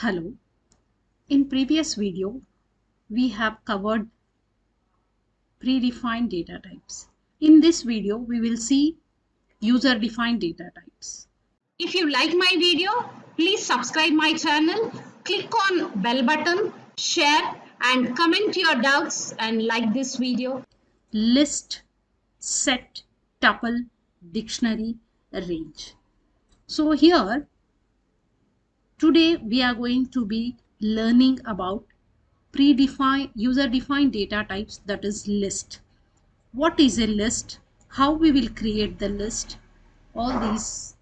Hello. In previous video, we have covered predefined data types. In this video, we will see user-defined data types. If you like my video, please subscribe my channel, click on bell button, share and comment your doubts and like this video. List, set, tuple, dictionary, range. So here, today we are going to be learning about predefined user-defined data types, that is list. What is a list? How we will create the list? All these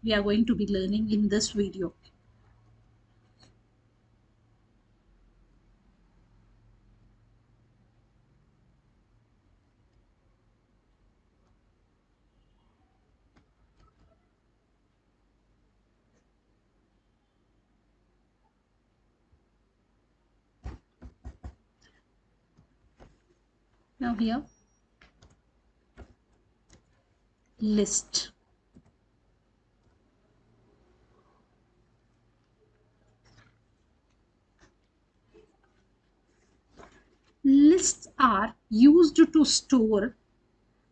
we are going to be learning in this video. Now here, list. Lists are used to store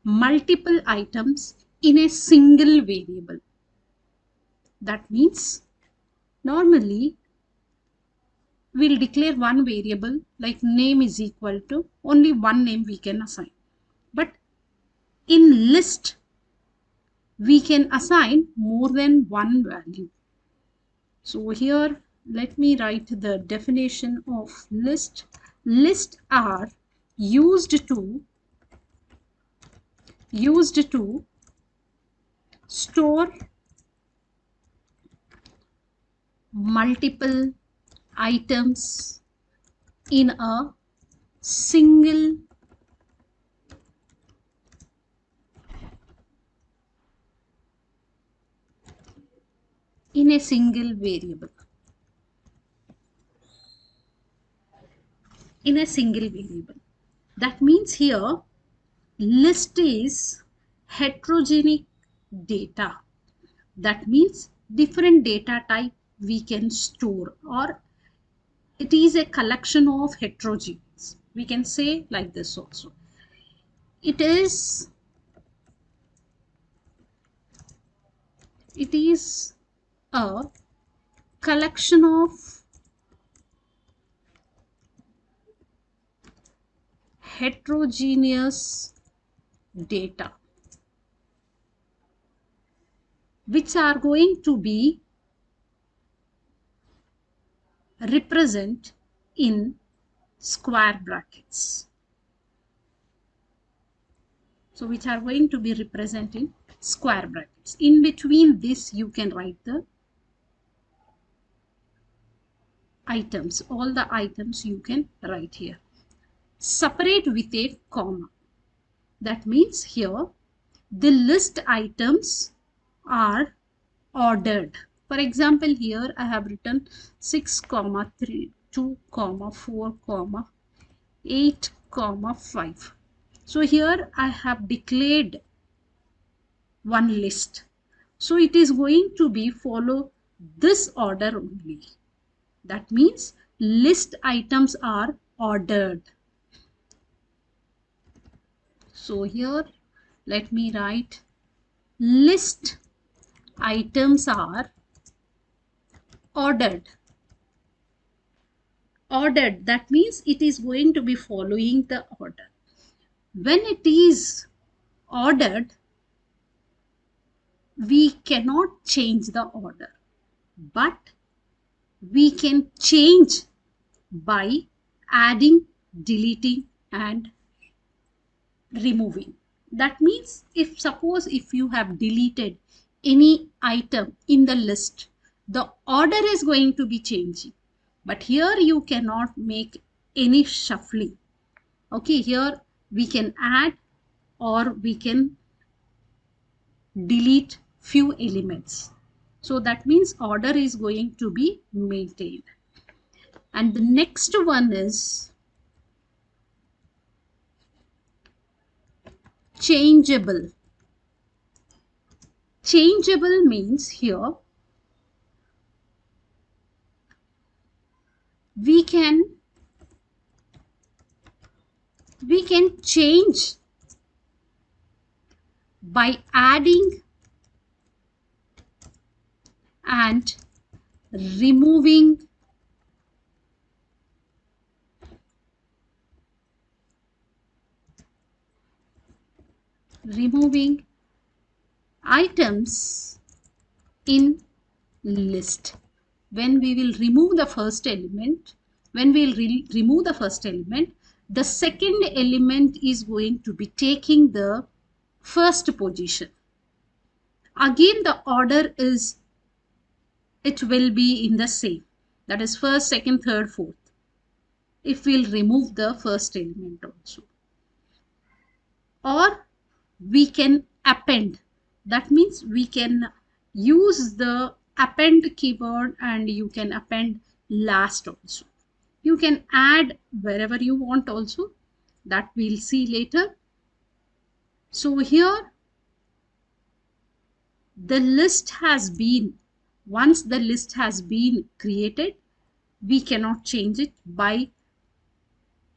multiple items in a single variable. That means normally we'll declare one variable like name is equal to only one name we can assign. But in list, we can assign more than one value. So here, let me write the definition of list. Lists are used to store multiple items in a single variable. That means here list is heterogeneous data. That means different data type we can store, or it is a collection of heterogeneous. We can say like this also. It is a collection of heterogeneous data which are going to be represent in square brackets. So which are going to be represented in square brackets. In between this you can write the items, all the items you can write here. Separate with a comma. That means here the list items are ordered. For example, here I have written 6, 3, 2, 4, 8, 5. So here I have declared one list. So it is going to be follow this order only. That means list items are ordered. So here let me write list items are ordered. Ordered, that means it is going to be following the order. When it is ordered, we cannot change the order, but we can change by adding, deleting and removing. That means if suppose if you have deleted any item in the list, the order is going to be changing, but here you cannot make any shuffling. Okay, here we can add or we can delete few elements. So that means order is going to be maintained. And the next one is changeable. Changeable means here can change by adding and removing items in list. When we will remove the first element, the second element is going to be taking the first position. Again, the order is, it will be in the same, that is first, second, third, fourth, if we'll remove the first element also. Or we can append, that means we can use the append keyword and you can append last also. You can add wherever you want also, that we'll see later. So here the list has been, once the list has been created, we cannot change it by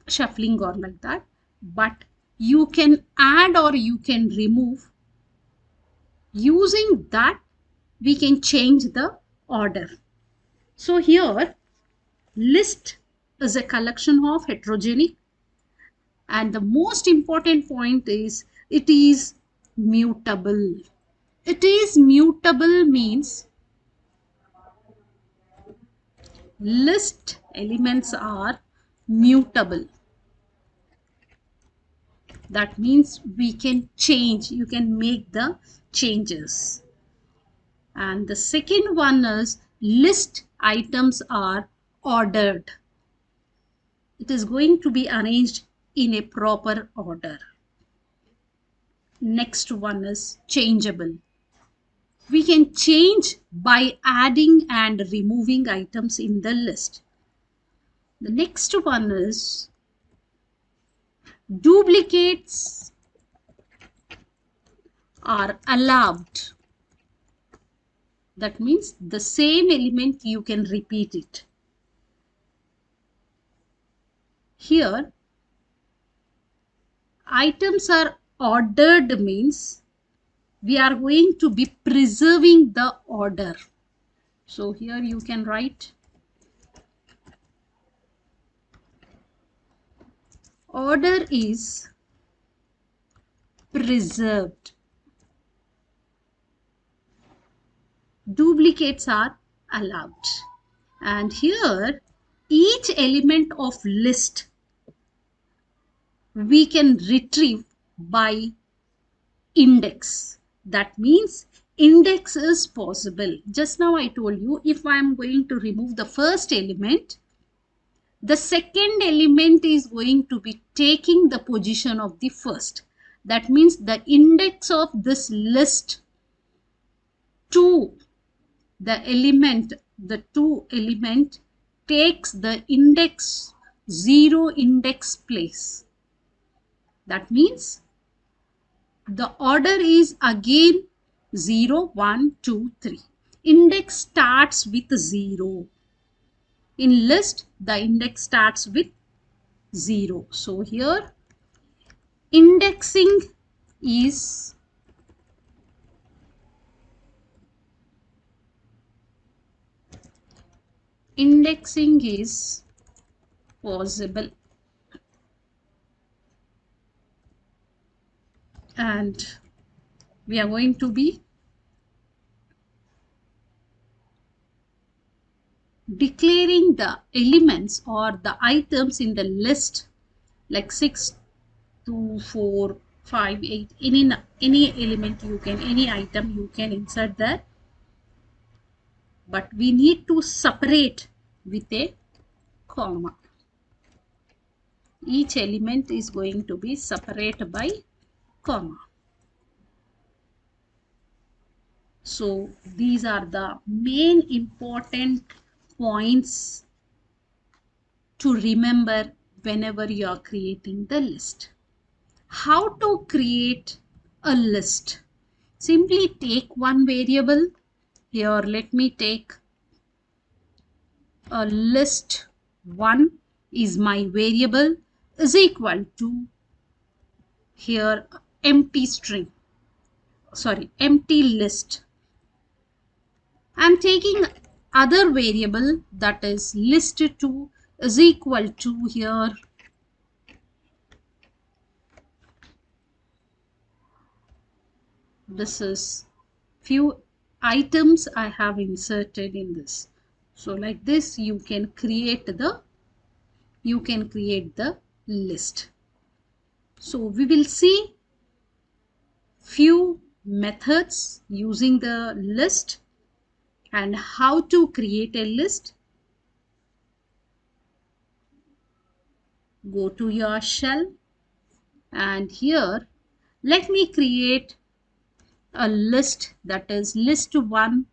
shuffling or like that, but you can add or you can remove. Using that, we can change the order. So here, list is a collection of heterogenic, and the most important point is it is mutable. It is mutable means list elements are mutable. That means we can change, you can make the changes. And the second one is list items are ordered. It is going to be arranged in a proper order. Next one is changeable. We can change by adding and removing items in the list. The next one is duplicates are allowed. That means the same element you can repeat it. Here, items are ordered means we are going to be preserving the order. So here you can write order is preserved. Duplicates are allowed. And here each element of list we can retrieve by index. That means index is possible. Just now I told you, if I am going to remove the first element, the second element is going to be taking the position of the first. That means the index of this list to the element, the 2 element takes the index 0 index place. That means the order is again 0, 1, 2, 3. Index starts with 0. In list, the index starts with 0. So here indexing is possible. And we are going to be declaring the elements or the items in the list like 6, 2, 4, 5, 8, any element you can, any item you can insert there. But we need to separate with a comma. Each element is going to be separated by comma. So these are the main important points to remember whenever you are creating the list. How to create a list? Simply take one variable. Here let me take a list 1 is my variable is equal to here empty string, sorry, empty list. I'm taking other variable that is list2 is equal to here this is few items I have inserted in this. So like this you can create the list. So we will see few methods using the list and how to create a list. Go to your shell and here let me create a list that is list1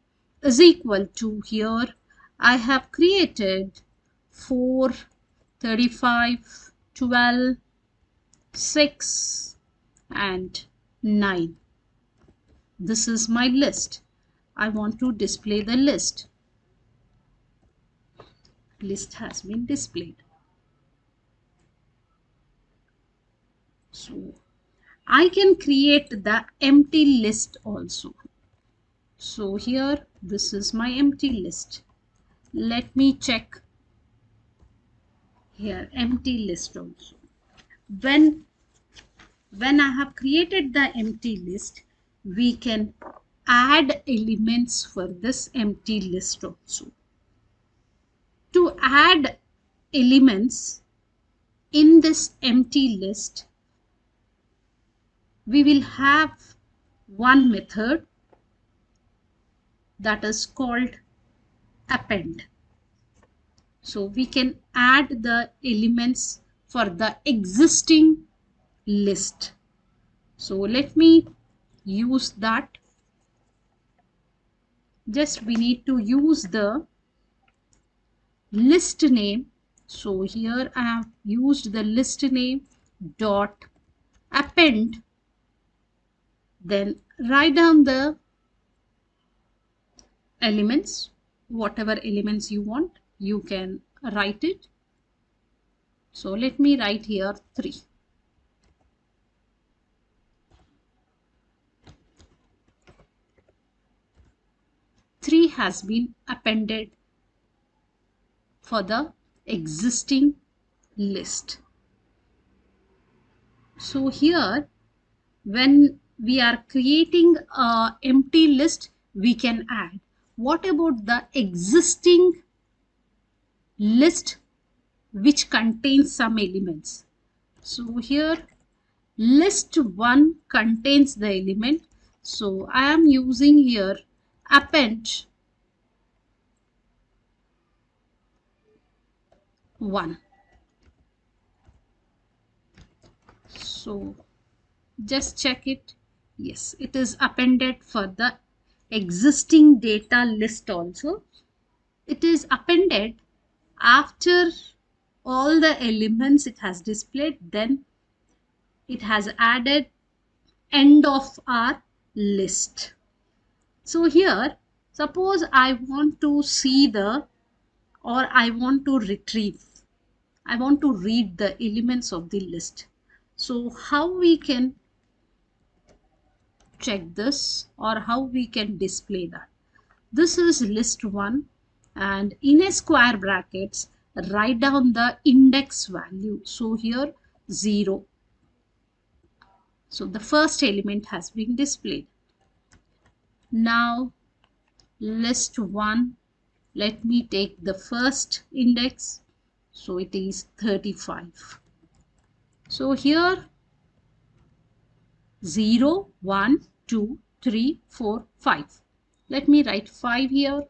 is equal to here I have created 4, 35, 12, 6 and 9. This is my list. I want to display the list. List has been displayed. So I can create the empty list also. So here this is my empty list. Let me check here empty list also. When I have created the empty list, we can add elements for this empty list also. To add elements in this empty list, we will have one method that is called append. So we can add the elements for the existing list. So let me use that. Just we need to use the list name. So here I have used the list name dot append. Then write down the elements, whatever elements you want, you can write it. So let me write here 3. Three has been appended for the existing list. So here when we are creating an empty list, we can add. What about the existing list which contains some elements? So here list1 contains the element. So I am using here append 1. So just check it. Yes, it is appended for the existing data list also. It is appended after all the elements it has displayed, then it has added end of our list. So here suppose I want to see the, or I want to retrieve, I want to read the elements of the list. So how we can check this or how we can display that? This is list1 and in a square brackets write down the index value. So here 0. So the first element has been displayed. Now list1, let me take the first index. So it is 35. So here 0, 1, 2, 3, 4, 5. Let me write 5 here.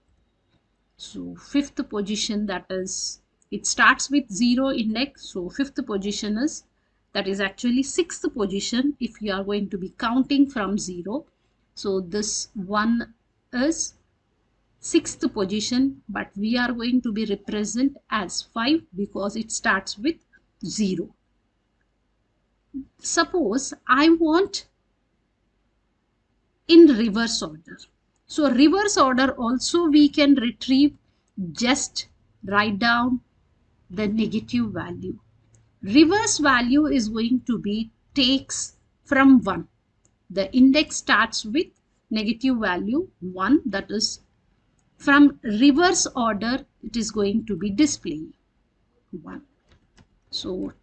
So fifth position, that is, it starts with 0 index. So fifth position is, that is actually sixth position if you are going to be counting from 0. So this 1 is sixth position, but we are going to be represent as 5 because it starts with 0. Suppose I want in reverse order. So reverse order also we can retrieve. Just write down the negative value. Reverse value is going to be takes from 1. The index starts with negative value 1, that is from reverse order it is going to be displaying 1. So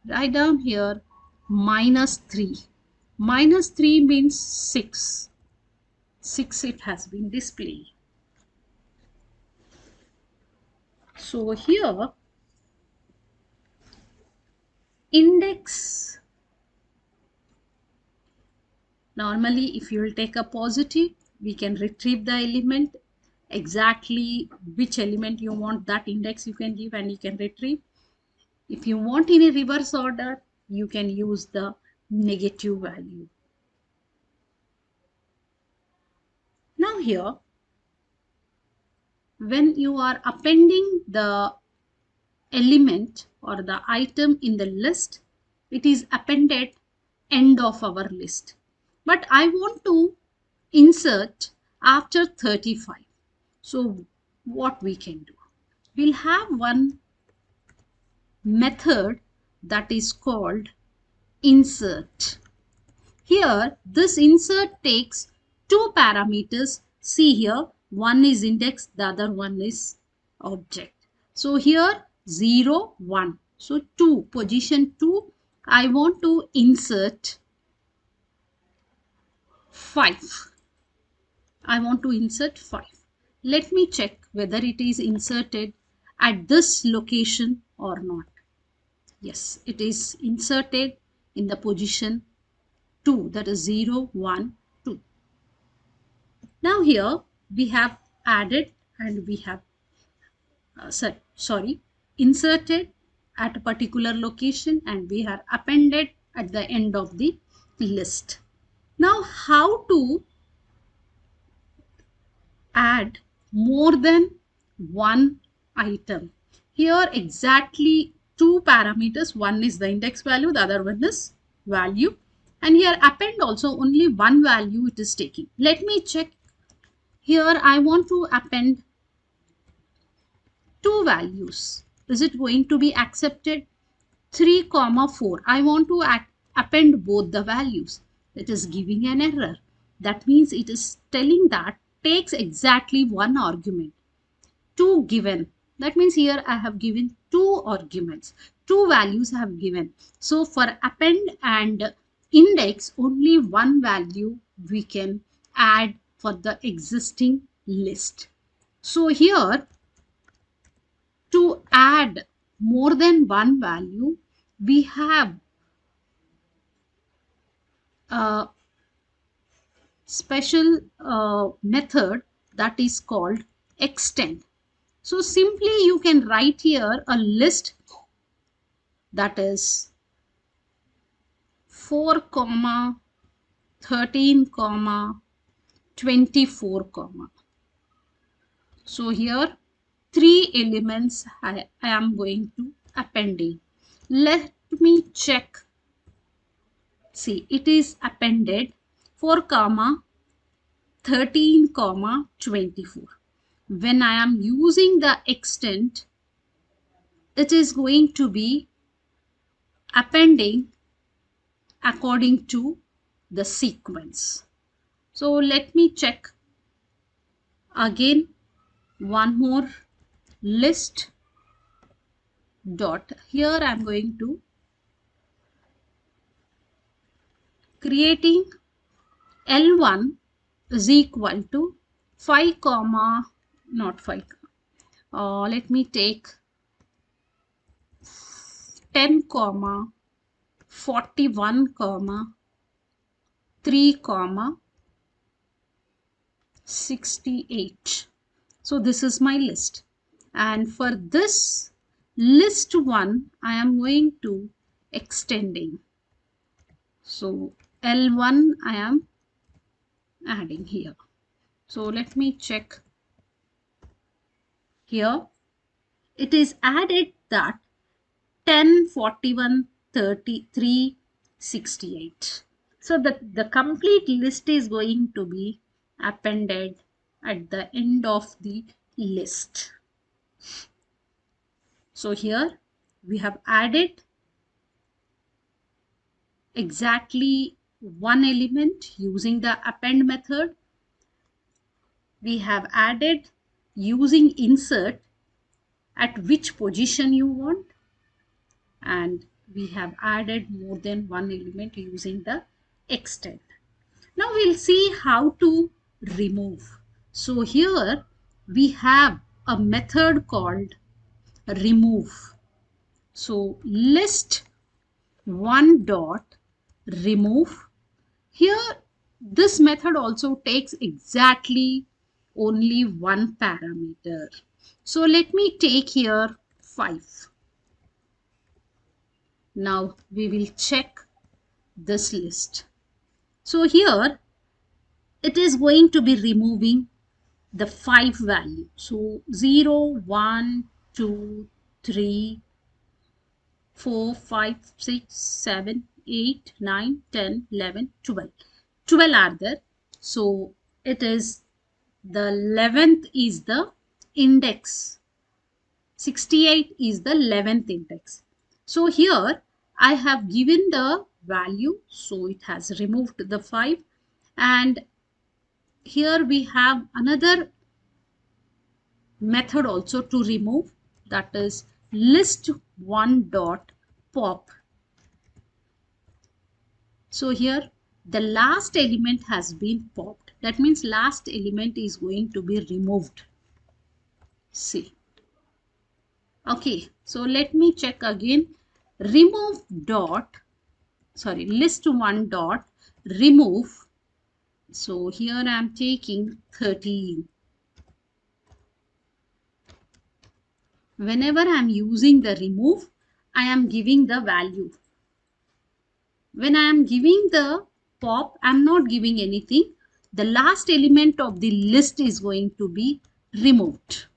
write down here minus 3. Minus 3 means 6. 6 it has been displayed. So here index, normally if you will take a positive, we can retrieve the element. Exactly which element you want, that index you can give and you can retrieve. If you want in a reverse order, you can use the negative value. Now here, when you are appending the element or the item in the list, it is appended end of our list. But I want to insert after 35. So what we can do? We'll have one method that is called insert. Here this insert takes two parameters. See here, one is index, the other one is object. So here 0, 1. So 2, position 2, I want to insert 5. I want to insert 5. Let me check whether it is inserted at this location or not. Yes, it is inserted in the position 2, that is 0, 1, 2. Now here we have added and we have inserted at a particular location and we have appended at the end of the list. Now how to add more than one item? Here exactly two parameters, one is the index value, the other one is value, and here append also only one value it is taking. Let me check. Here I want to append two values. Is it going to be accepted? 3, 4. I want to append both the values. It is giving an error. That means it is telling that takes exactly one argument. 2 given. That means here I have given two arguments. Two values I have given. So for append and index, only one value we can add for the existing list. So here to add more than one value, we have a special method that is called extend. So simply you can write here a list that is 4, 13, 24, so here 3 elements I am going to appending. Let me check. See, it is appended 4, 13, 24. When I am using the extend, it is going to be appending according to the sequence. So let me check again one more list dot. Here I am going to creating L1 is equal to 5, not 5. Let me take 10, 41, 3, 68. So this is my list. And for this list 1, I am going to extending. So L1 I am adding here. So let me check. Here it is added that 10, 41, 33, 68. So the complete list is going to be appended at the end of the list. So here we have added exactly one element using the append method. We have added using insert at which position you want, and we have added more than one element using the extend. Now we'll see how to remove. So here we have a method called remove. So list one dot remove. Here this method also takes exactly only one parameter. So let me take here 5. Now we will check this list. So here it is going to be removing the 5 value. So 0, 1, 2, 3, 4, 5, 6, 7, 8, 9, 10, 11, 12. 12 are there. So it is the 11th is the index. 68 is the 11th index. So here I have given the value. So it has removed the 5. And here we have another method also to remove, that is list one dot pop. So here the last element has been popped. That means last element is going to be removed. See. Okay, so let me check again. Remove dot, sorry, list one dot remove. So here I am taking 13. Whenever I am using the remove, I am giving the value. When I am giving the pop, I am not giving anything. The last element of the list is going to be removed.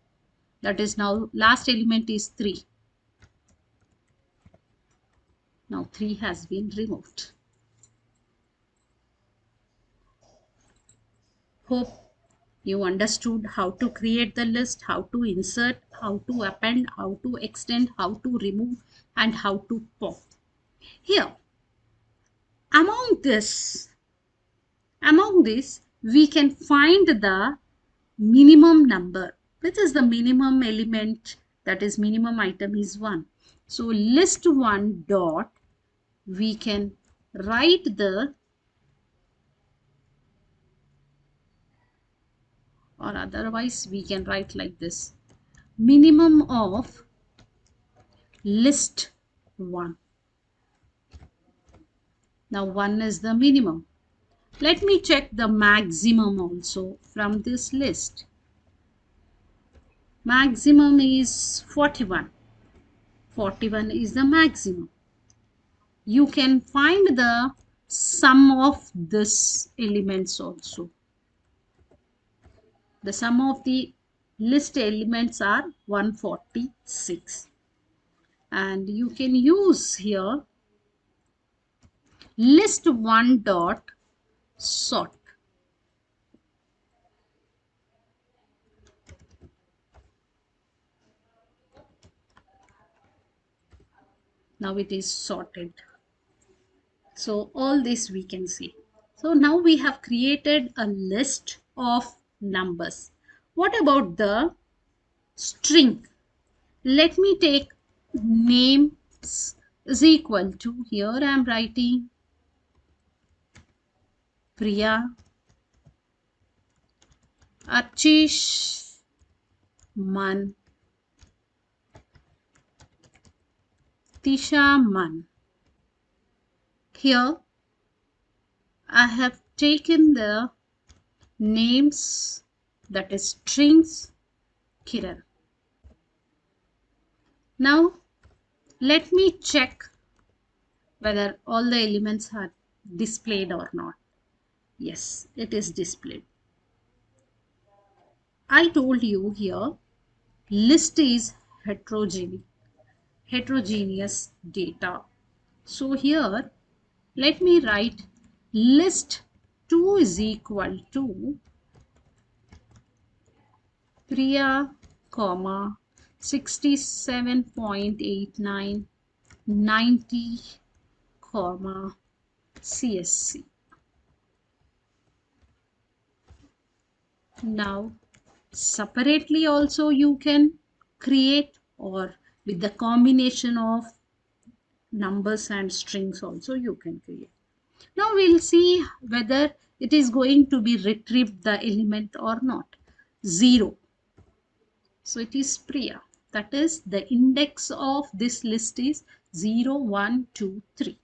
That is now last element is 3. Now 3 has been removed. Hope you understood how to create the list, how to insert, how to append, how to extend, how to remove, and how to pop. Here, among this, we can find the minimum number. Which is the minimum element? That is minimum item is 1. So list one dot, we can write the, or otherwise we can write like this, minimum of list 1. Now 1 is the minimum. Let me check the maximum also from this list. Maximum is 41. 41 is the maximum. You can find the sum of this elements also. The sum of the list elements are 146. And you can use here list one dot sort. Now it is sorted. So all this we can see. So now we have created a list of numbers. What about the string? Let me take names is equal to, here I am writing Priya, Achish, Man, Tisha, Man. Here I have taken the names, that is strings, Kiran. Now let me check whether all the elements are displayed or not. Yes, it is displayed. I told you here list is heterogeneous data. So here let me write list 2 is equal to Priya, comma, 67.89 90 comma CSC. Now separately also you can create, or with the combination of numbers and strings also you can create. Now we'll see whether it is going to be retrieved the element or not. 0. So it is Priya. That is, the index of this list is 0, 1, 2, 3.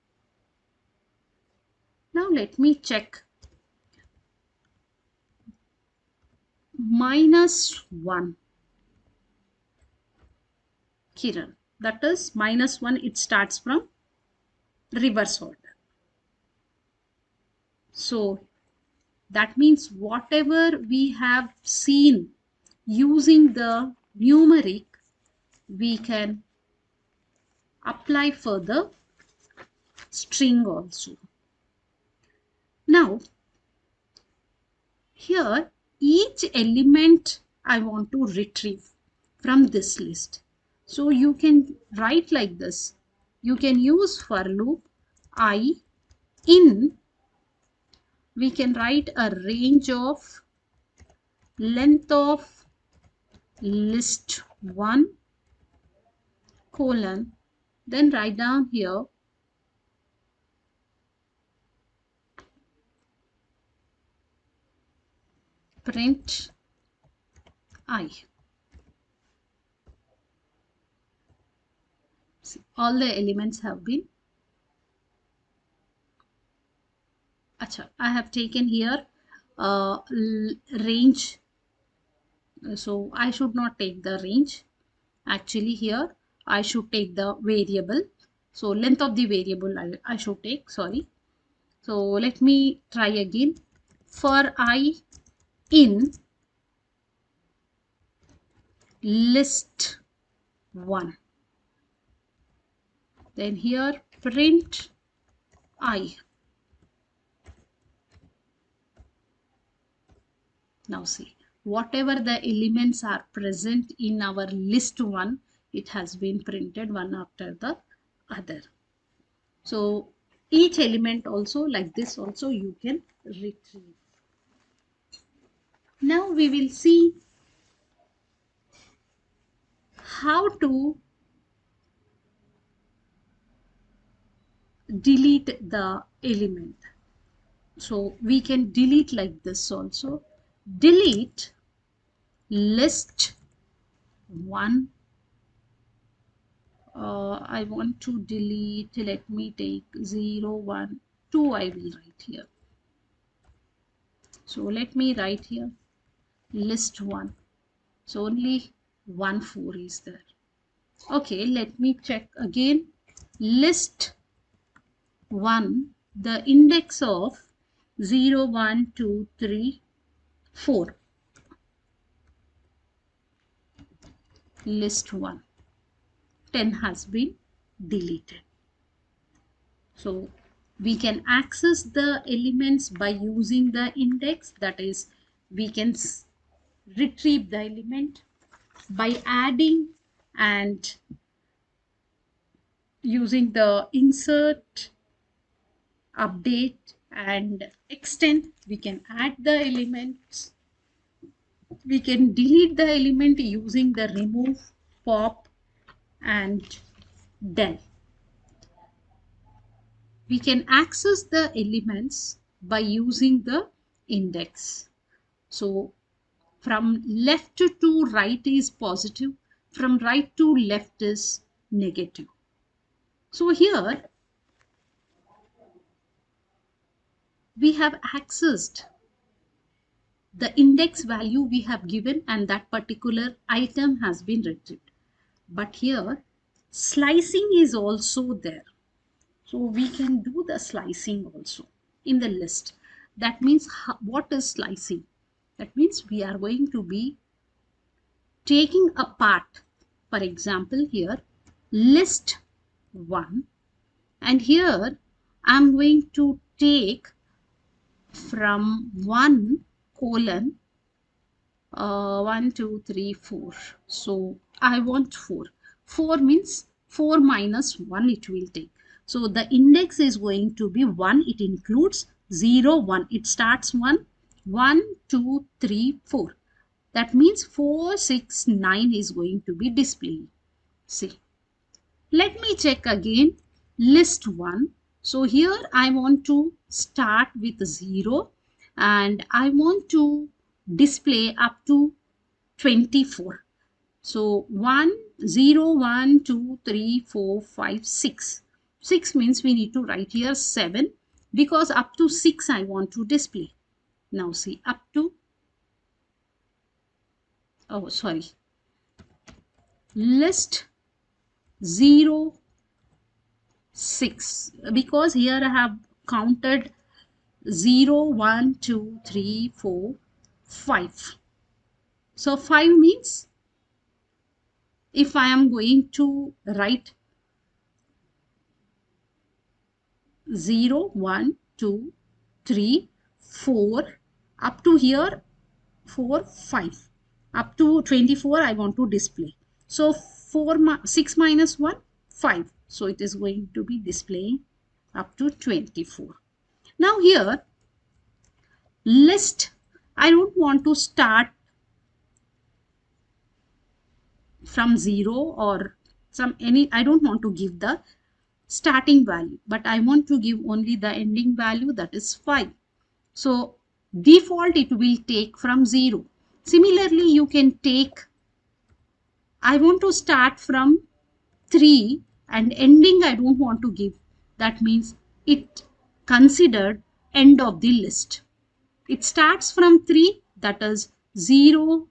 Now let me check. -1. Kiran. That is -1. It starts from reverse order. So that means whatever we have seen using the numeric, we can apply for the string also. Now here each element I want to retrieve from this list. So you can write like this. You can use for loop I in, we can write a range of length of list 1 colon, then write down here print I. See, all the elements have been. Achha, I have taken here range. So I should not take the range. Actually here I should take the variable. So length of the variable I should take, sorry. So let me try again. For I in list 1. Then here print I. Now see, whatever the elements are present in our list 1, it has been printed one after the other. So each element also like this also you can retrieve. Now we will see how to delete the element. So we can delete like this also. Delete list 1. I want to delete, let me take 0, 1, 2 I will write here. So let me write here list 1. So only 1, 4 is there. Okay, let me check again. List 1, the index of 0, 1, 2, 3, 4. List 1. 10 has been deleted. So we can access the elements by using the index. That is, we can retrieve the element by adding and using the insert, update and extend. We can add the elements. We can delete the element using the remove, pop and del. We can access the elements by using the index. So from left to right is positive, from right to left is negative. So here we have accessed the index value we have given and that particular item has been retrieved. But here slicing is also there. So we can do the slicing also in the list. That means what is slicing? That means we are going to be taking a part. For example, here list 1, and here I'm going to take from 1 colon 1 2 3 4. So I want 4. 4 means 4 minus 1 it will take. So the index is going to be 1. It includes 0 1. It starts 1 1 2 3 4. That means 4 6 9 is going to be displayed. See, let me check again list 1. So here I want to start with 0 and I want to display up to 24. So 1 0 1 2 3 4 5 6. 6 means we need to write here 7 because up to 6 I want to display. Now see, up to, oh sorry, list 0 6, because here I have counted 0 1 2 3 4 5. So 5 means if I am going to write 0 1 2 3 4 up to here 4 5 up to 24 I want to display. So 6 minus 1 5. So it is going to be displaying up to 24. Now here list, I don't want to start from 0 or I don't want to give the starting value, but I want to give only the ending value, that is 5. So default it will take from 0. Similarly, you can take, I want to start from 3 and ending I don't want to give. That means it considered end of the list. It starts from 3, that is 0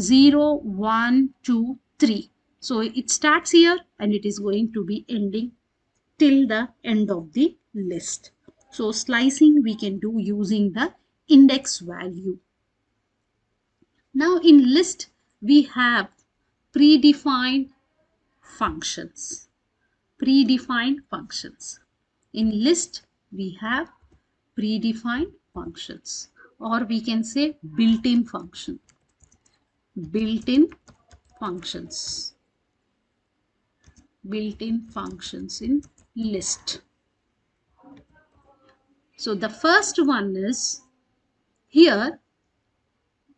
0 1 2 3. So it starts here and it is going to be ending till the end of the list. So slicing we can do using the index value. Now in list we have predefined functions. Predefined functions. In list we have predefined functions, or we can say built-in function. Built-in functions. Built-in functions in list. So the first one is here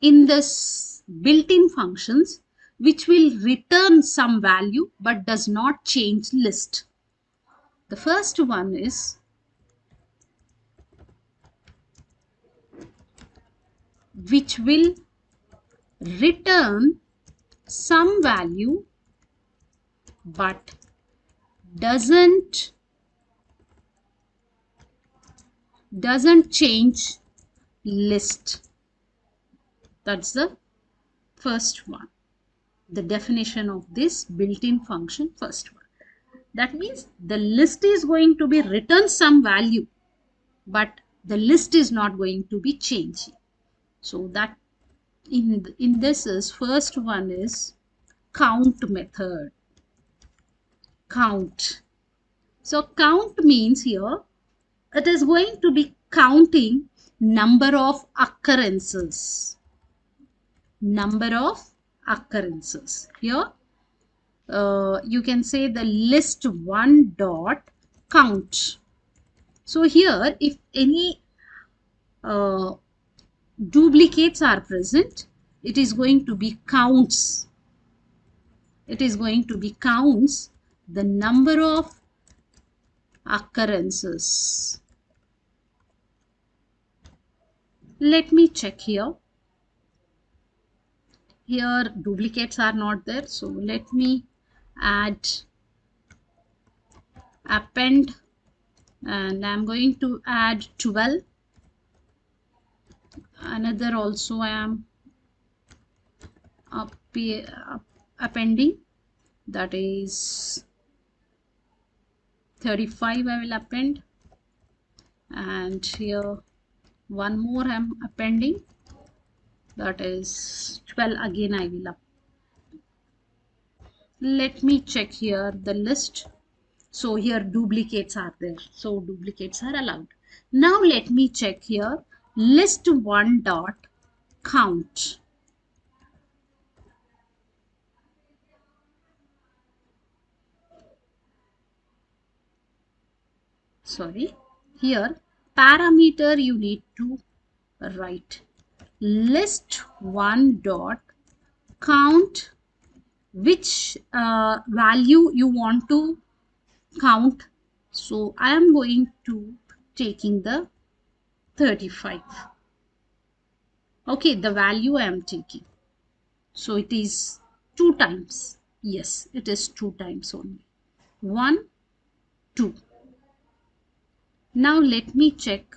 in this built-in functions which will return some value but does not change list. The first one is which will return some value but doesn't change list. That's the first one. The definition of this built-in function, first one. That means the list is going to be return some value, but the list is not going to be changing. So that in this is first one is count method. Count. So count means here it is going to be counting number of occurrences. Number of occurrences. Here you can say the list one dot count. So here if any duplicates are present, it is going to be counts. It is going to be counts the number of occurrences. Let me check here. Here duplicates are not there, so let me add append, and I'm going to add 12. Another also I am appending, that is 35 I will append, and here one more I am appending, that is 12 again I will up. Let me check here the list. So here duplicates are there, so duplicates are allowed. Now let me check here list one dot count. sorry, here parameter you need to write list one dot count which value you want to count. So I am going to taking the 35. Okay, the value I am taking. So it is 2 times. Yes, it is 2 times only. 1, 2. Now let me check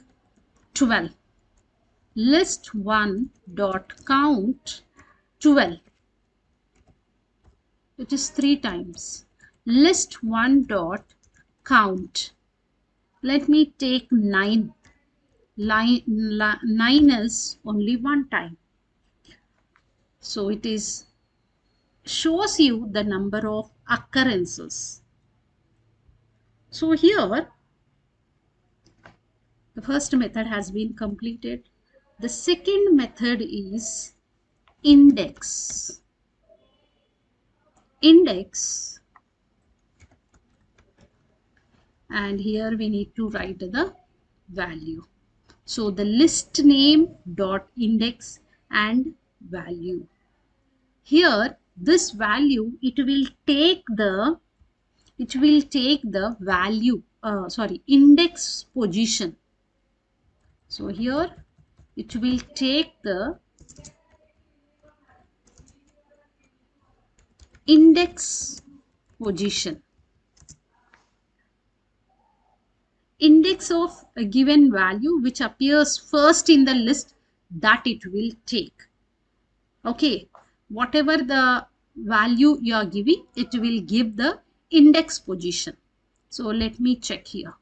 12. List 1 dot count 12. It is 3 times. List 1 dot count. Let me take 9. 9 is only 1 time. So it is shows you the number of occurrences. So here the first method has been completed. The second method is index. Index, and here we need to write the value. So the list name dot index and value. Here this value it will take the value index position. So here it will take the index position. Index of a given value which appears first in the list, that it will take. Okay, whatever the value you are giving, it will give the index position. So let me check here.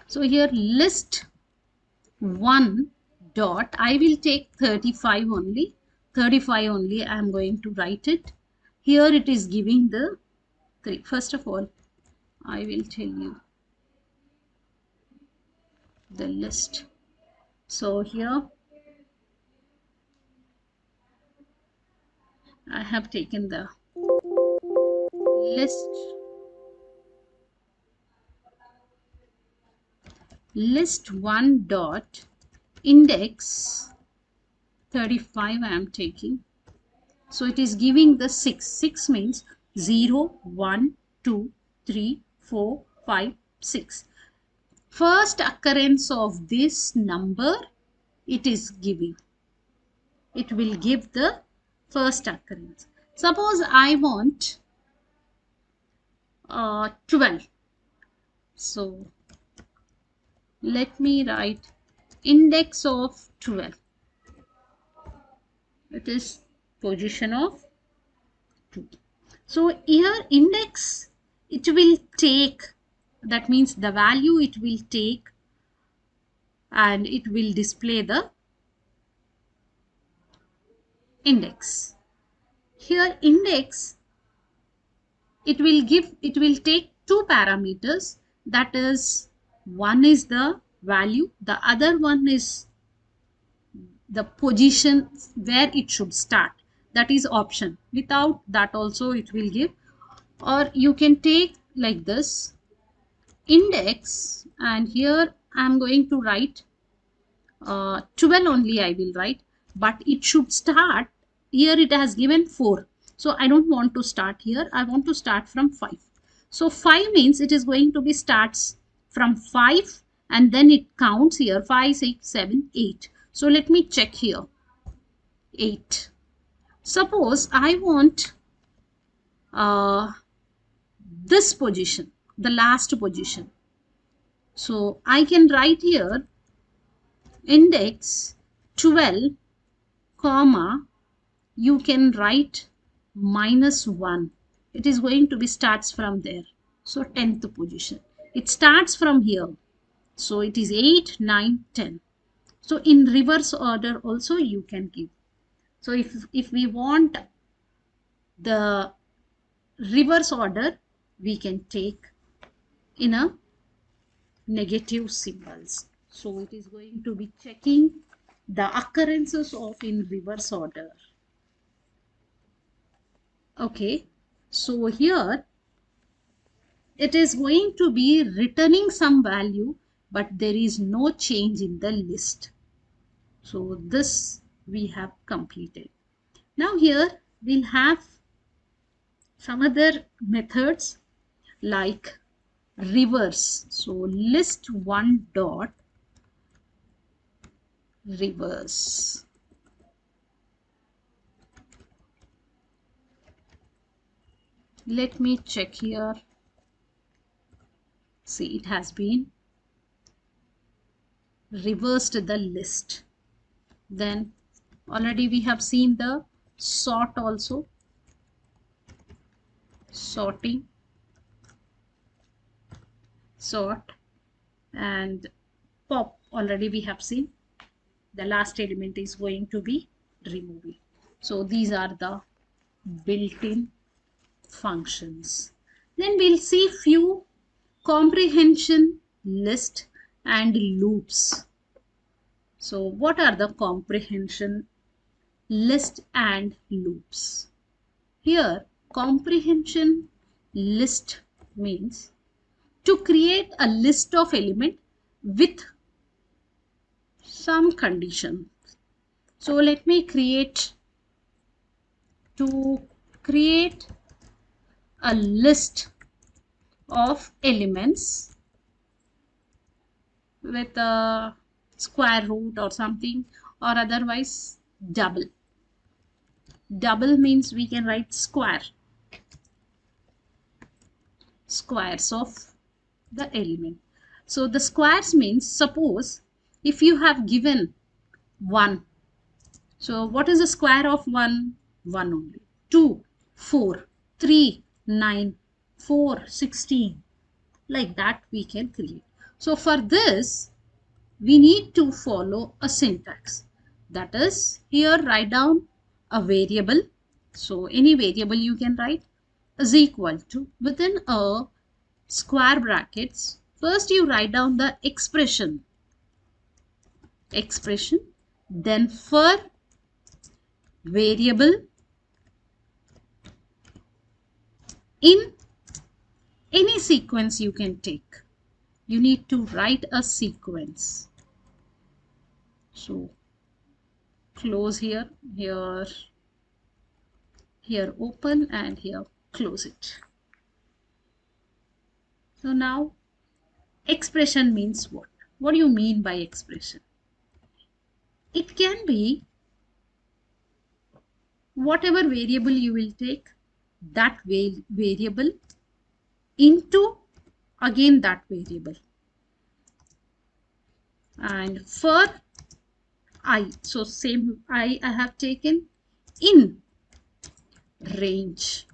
So here list 1 dot, I will take 35 only. 35 only I am going to write it. Here it is giving the 3. First of all, I will tell you the list. So here I have taken the list 1 dot index 35 I am taking. So it is giving the 6. 6 means 0, 1, 2, 3, 4, 5, 6. First occurrence of this number it is giving. It will give the first occurrence. Suppose I want 12. So let me write index of 12. It is position of 2. So here index it will take, that means the value it will take and it will display the index. Here index it will take 2 parameters, that is one is the value, the other one is the position where it should start, that is option. Without that also it will give, or you can take like this index, and here I am going to write 12 only I will write, but it should start. Here it has given 4, so I don't want to start here, I want to start from 5. So 5 means it is going to be starts from 5 and then it counts here 5, 6, 7, 8. So let me check here 8. Suppose I want this position, the last position. So I can write here index 12 comma, you can write -1. It is going to be starts from there. So 10th position. It starts from here. So it is 8, 9, 10. So in reverse order also you can give. So if we want the reverse order, we can take in a negative symbols. So it is going to be checking the occurrences of in reverse order. Okay, so here it is going to be returning some value, but there is no change in the list. So this we have completed. Now here we'll have some other methods like reverse. So list one dot reverse. Let me check here. See, it has been reversed the list. Then already we have seen the sort also. Sorting, sort, and pop already we have seen. The last element is going to be removing. So these are the built-in functions. Then we'll see few comprehension, list, and loops. So what are the comprehension, list, and loops? Here comprehension list means to create a list of element with some condition. So let me create a list of elements with a square root or something, or otherwise double. Double means we can write squares of the element. So the squares means, suppose if you have given 1, so what is the square of 1? 1 only. 2, 4, 3, 9, 4, 16. Like that we can create. So for this we need to follow a syntax. That is, here write down a variable. So any variable you can write is equal to, within a square brackets, first you write down the expression, then for variable in any sequence you can take. You need to write a sequence. So close here, here open, and here close it. So now expression means what? What do you mean by expression? It can be whatever variable you will take, that variable into again that variable. And for I, so same I have taken in range.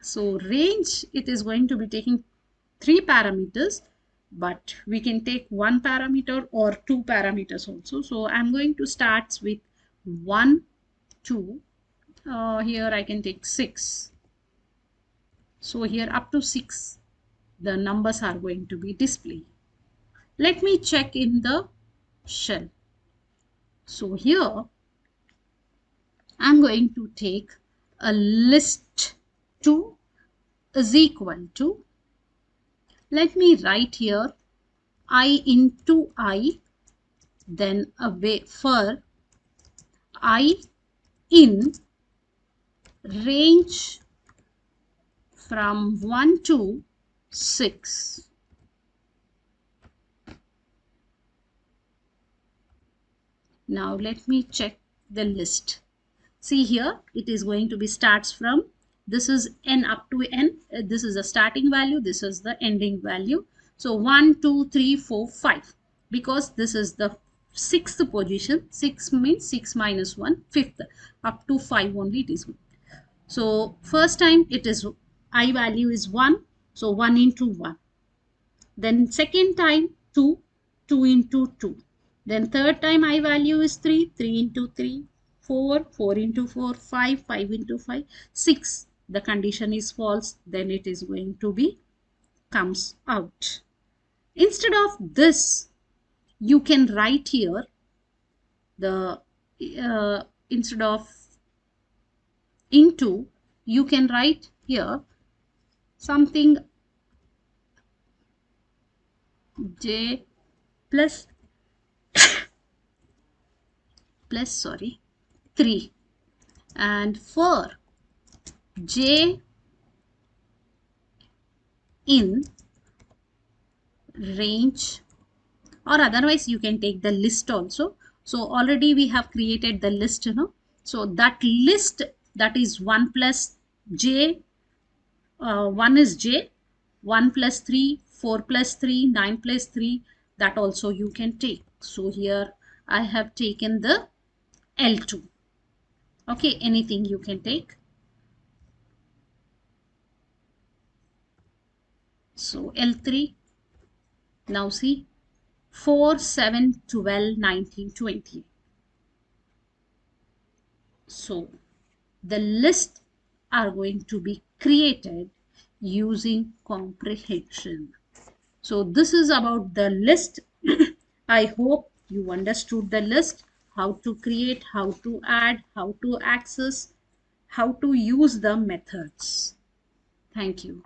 So range, it is going to be taking 3 parameters, but we can take 1 parameter or 2 parameters also. So I'm going to start with 1, 2. Here I can take 6. So here up to 6 the numbers are going to be displayed. Let me check in the shell. So here I'm going to take a list 2 is equal to, let me write here I into I, then for I in range from 1 to 6. Now let me check the list. See here, it is going to be starts from, this is n up to n, this is the starting value, this is the ending value. So 1, 2, 3, 4, 5, because this is the 6th position. 6 means 6 minus 1, 5th, up to 5 only it is. So first time it is I value is 1, so 1 into 1. Then second time 2, 2 into 2. Then third time I value is 3, 3 into 3, 4, 4 into 4, 5, 5 into 5, 6. The condition is false, then it is going to be comes out. Instead of this, you can write here the instead of into, you can write here something j plus 3, and for j in range, or otherwise you can take the list also. So already we have created the list, so that list, that is 1 plus j, 1 is j, 1 plus 3, 4 plus 3, 9 plus 3, that also you can take. So here I have taken the L2. Okay, anything you can take. So L3, now see, 4, 7, 12, 19, 20. So the list are going to be created using comprehension. So this is about the list. I hope you understood the list, how to create, how to add, how to access, how to use the methods. Thank you.